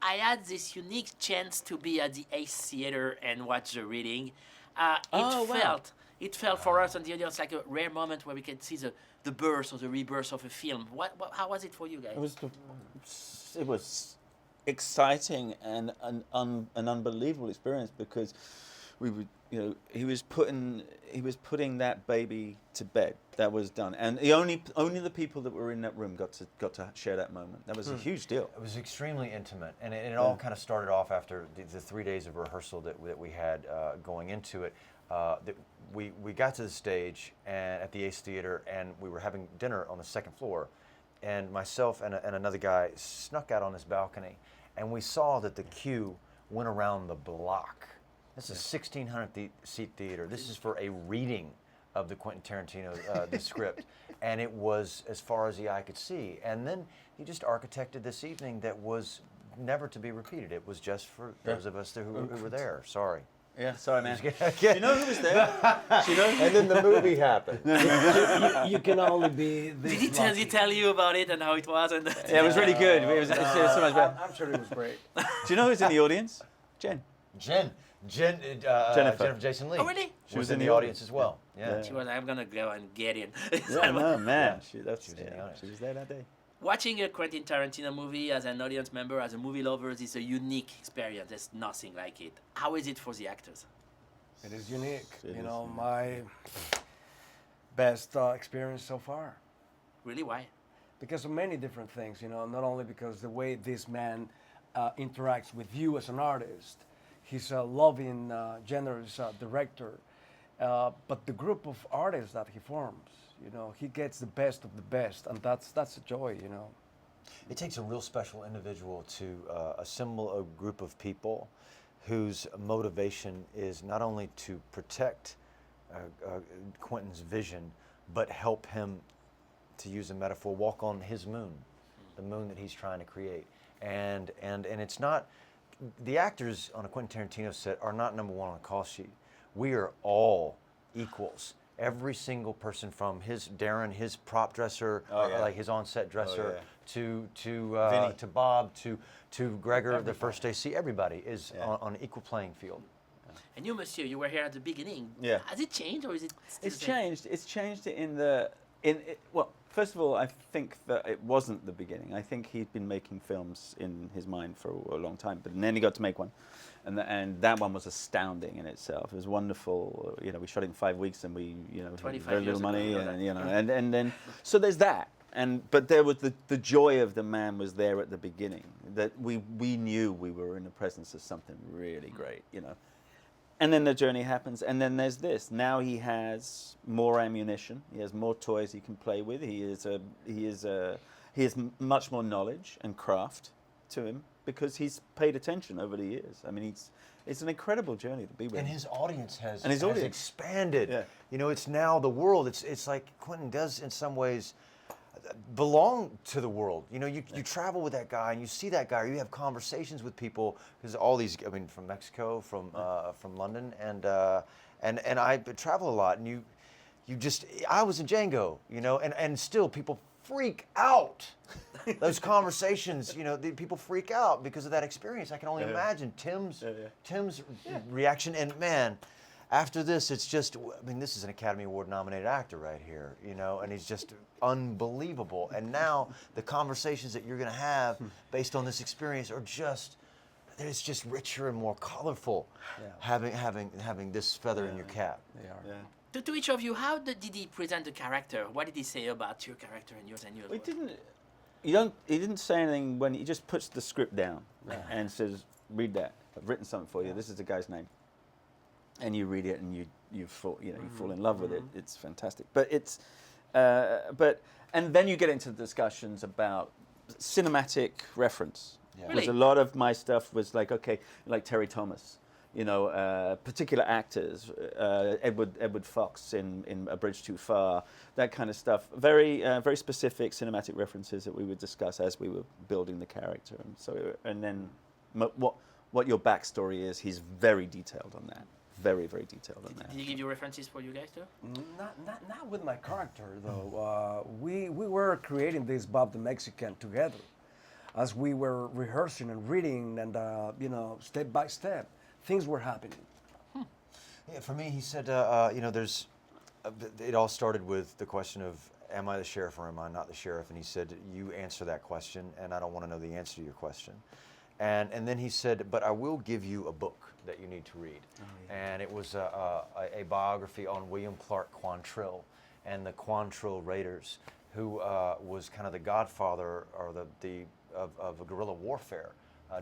I had this unique chance to be at the Ace Theater and watch the reading. It felt for us on the audience like a rare moment where we can see the birth or the rebirth of a film. How was it for you guys? It was exciting and an unbelievable experience because we would, he was putting that baby to bed. That was done, and only the people that were in that room got to share that moment. That was a huge deal. It was extremely intimate, and it all kind of started off after the 3 days of rehearsal that we had going into it. That we got to the stage and at the Ace Theater, and we were having dinner on the second floor, and myself and another guy snuck out on this balcony, and we saw that the queue went around the block. This is a 1,600-seat theater. This is for a reading of the Quentin Tarantino the script, and it was as far as the eye could see. And then he just architected this evening that was never to be repeated. It was just for those of us who were there. Sorry. Yeah, sorry, man. Do you know who was there? And then the movie happened. You can only be this Did he tell you about it and how it was? And Yeah, it was really good. It was so much better. I'm sure it was great. Do you know who's in the audience? Jennifer Jason Leigh. Oh, really? She was in the audience as well. Yeah. She was, I'm going to go and get in. Yeah, no, man. She was there that day. Watching a Quentin Tarantino movie as an audience member, as a movie lover, is a unique experience. There's nothing like it. How is it for the actors? It is unique. My best experience so far. Really, why? Because of many different things, not only because the way this man interacts with you as an artist, he's a loving, generous director, but the group of artists that he forms, he gets the best of the best, and that's a joy, It takes a real special individual to assemble a group of people whose motivation is not only to protect Quentin's vision, but help him, to use a metaphor, walk on his moon, the moon that he's trying to create. And it's not, the actors on a Quentin Tarantino set are not number one on the call sheet. We are all equals. Every single person, from Darren, his prop dresser, like his on-set dresser, to Bob, to Gregor, the first day. See, everybody is on an equal playing field. And you, Monsieur, you were here at the beginning. Yeah. Has it changed, or is it still It's the same? changed. It's changed well, first of all, I think that it wasn't the beginning. I think he'd been making films in his mind for a long time, but then he got to make one, and that one was astounding in itself. It was wonderful. We shot it in 5 weeks, and we, 25 very little years money, ago, and then so there's that. But there was the joy of the man was there at the beginning. That we knew we were in the presence of something really great, And then the journey happens, and then there's this. Now he has more ammunition. He has more toys he can play with. He has much more knowledge and craft to him because he's paid attention over the years. I mean, it's an incredible journey to be with. And his audience has expanded. Yeah. It's now the world. It's like Quentin does in some ways belong to the world. You travel with that guy and you see that guy, or you have conversations with people, because all these, from Mexico, from London, and I travel a lot, and you just, I was in Django, and still people freak out. Those conversations, the people freak out because of that experience. I can only imagine Tim's reaction, and man, after this, it's just, this is an Academy Award nominated actor right here, and he's just unbelievable. And now the conversations that you're going to have based on this experience are it's just richer and more colorful, having this feather in your cap. They are. Yeah. To each of you, how did he present the character? What did he say about your character and yours? He didn't say anything when he just puts the script down and says, read that. I've written something for you. This is the guy's name. And you read it and you fall in love with it. It's fantastic. But and then you get into discussions about cinematic reference. Yeah. Really? Because a lot of my stuff was like Terry Thomas, particular actors, Edward Fox in A Bridge Too Far, that kind of stuff. Very very specific cinematic references that we would discuss as we were building the character. And then what your backstory is, he's very detailed on that. Very, very detailed on that. Did he give you references for you guys too? Not with my character though. We were creating this Bob the Mexican together. as we were rehearsing and reading, and step by step, things were happening. Yeah, for me, he said, there's. It all started with the question of, am I the sheriff or am I not the sheriff? And he said, you answer that question, and I don't want to know the answer to your question. And then he said, but I will give you a book that you need to read. Oh, yeah. And it was a biography on William Clark Quantrill and the Quantrill Raiders, who was kind of the godfather or of guerrilla warfare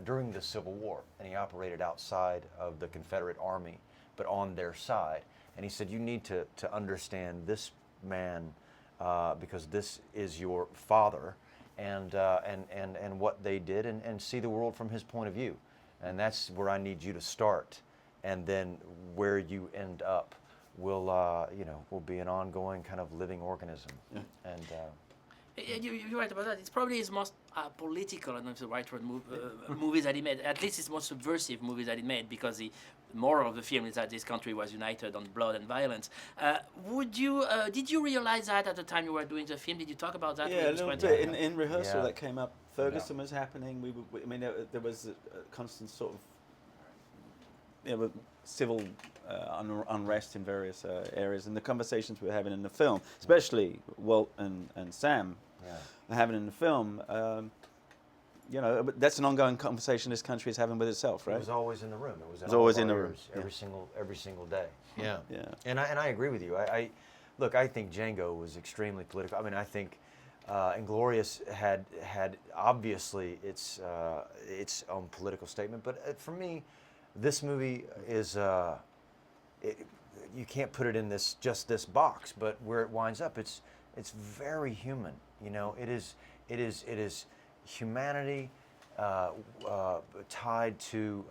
during the Civil War. And he operated outside of the Confederate Army, but on their side. And he said, you need to understand this man because this is your father, and what they did, and see the world from his point of view. And that's where I need you to start. And then where you end up will be an ongoing kind of living organism. Yeah. And you're right about that. It's probably his most political, I don't know if it's the right word, movies that he made. At least his most subversive movies that he made, because the moral of the film is that this country was united on blood and violence. Did you realize that at the time you were doing the film? Did you talk about that? Yeah, a little bit. In rehearsal, that came up. Ferguson was happening. There was a constant sort of civil unrest in various areas, and the conversations we were having in the film, especially Walt and Sam, having in the film. That's an ongoing conversation this country is having with itself, right? It was always in the room. It was always in the room every single day. Yeah, yeah. And I agree with you. I think Django was extremely political. I mean, I think Inglourious had obviously its own political statement, but for me, this movie is you can't put it in this box. But where it winds up, it's very human. It is humanity tied to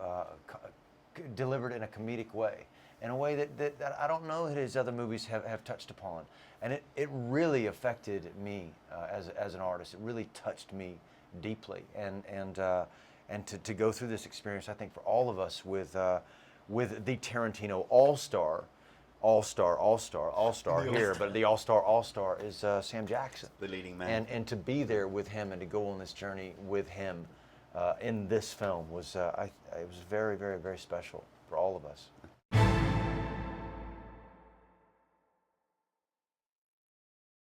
delivered in a comedic way, in a way that I don't know that his other movies have touched upon, and it really affected me as an artist. It really touched me deeply, and to go through this experience, I think for all of us with the Tarantino all-star here, but the all-star is Sam Jackson, the leading man, and to be there with him and to go on this journey with him in this film was it was very, very, very special for all of us.